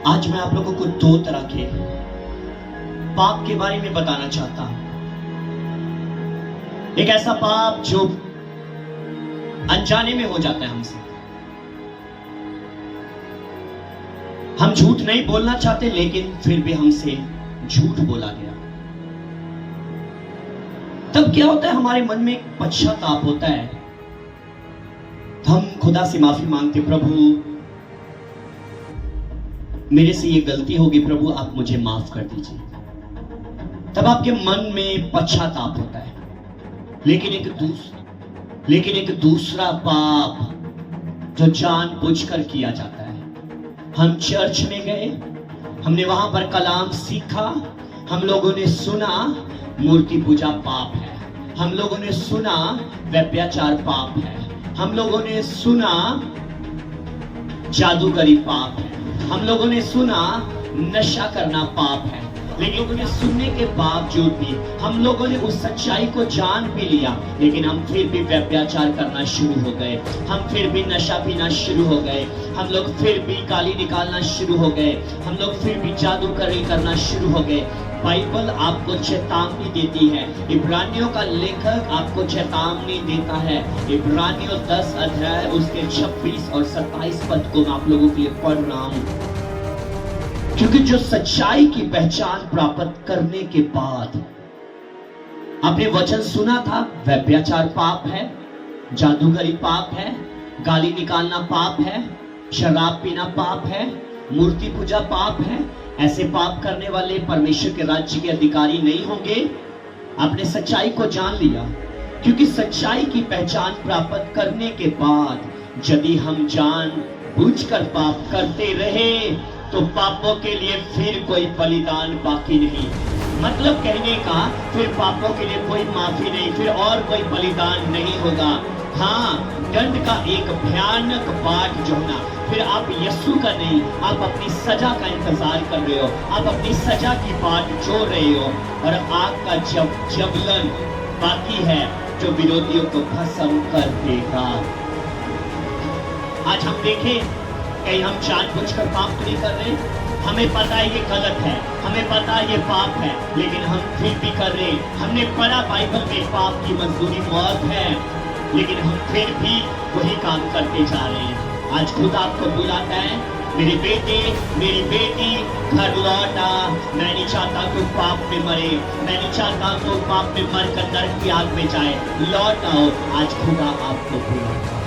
आज मैं आप लोगों को दो तरह के पाप के बारे में बताना चाहता हूं। एक ऐसा पाप जो अनजाने में हो जाता है हमसे। हम झूठ नहीं बोलना चाहते, लेकिन फिर भी हमसे झूठ बोला गया। तब क्या होता है, हमारे मन में एक पश्चाताप होता है। हम खुदा से माफी मांगते, प्रभु मेरे से ये गलती होगी, प्रभु आप मुझे माफ कर दीजिए। तब आपके मन में पश्चाताप होता है। लेकिन एक दूसरा पाप जो जानबूझकर किया जाता है। हम चर्च में गए, हमने वहां पर कलाम सीखा, हम लोगों ने सुना मूर्ति पूजा पाप है, हम लोगों ने सुना व्यभिचार पाप है, हम लोगों ने सुना जादूगरी पाप है, हम लोगों ने सुना नशा करना पाप है। लेकिन लोगों ने सुनने के बावजूद भी, हम लोगों ने उस सच्चाई को जान भी लिया, लेकिन हम फिर भी व्यभिचार करना शुरू हो गए, हम फिर भी नशा पीना शुरू हो गए, हम लोग फिर भी गाली निकालना शुरू हो गए, हम लोग फिर भी जादूगरी करना शुरू हो गए। बाइबल आपको चेतावनी देती है, इब्रानियों का लेखक आपको चेतावनी देता है। इब्रानियों 10 अध्याय उसके 26 और 27 पद को मैं आप लोगों के लिए पढ़ रहा हूं। क्योंकि जो सच्चाई की पहचान प्राप्त करने के बाद, आपने वचन सुना था व्यभिचार पाप है, जादूगरी पाप है, गाली निकालना पाप है, शराब पीना पाप है, मूर्ति पूजा पाप है। ऐसे पाप करने वाले परमेश्वर के राज्य के अधिकारी नहीं होंगे। आपने सच्चाई को जान लिया। क्योंकि सच्चाई की पहचान प्राप्त करने के बाद यदि हम जान बूझकर पाप करते रहे तो पापों के लिए फिर कोई बलिदान बाकी नहीं। मतलब कहने का, फिर पापों के लिए कोई माफी नहीं, फिर और कोई बलिदान नहीं होगा। हाँ, दंड का एक भयानक पाठ जो है ना, फिर आप यीशु का नहीं, आप अपनी सजा का इंतजार कर रहे हो, आप अपनी सजा की बाट जोड़ रहे हो, और आग का जबलन बाकी है जो विरोधियों को भस्म कर देगा। आज हम देखें, कहीं हम जानबूझकर पाप तो नहीं कर रहे, हमें पता है ये गलत है, हमें पता है ये पाप है, लेकिन हम फिर भी कर रहे। हमने पढ़ा बाइबल में पाप की मजदूरी मौत है, लेकिन हम फिर भी वही काम करते जा रहे हैं। आज खुद आपको बुलाता है, मेरे बेटे मेरी बेटी घर लौटा। मैं नहीं चाहता तू पाप में मरे, मैं नहीं चाहता तू पाप में मरकर नरक की आग में जाए। लौट आओ, आज खुदा आपको बुलाता है।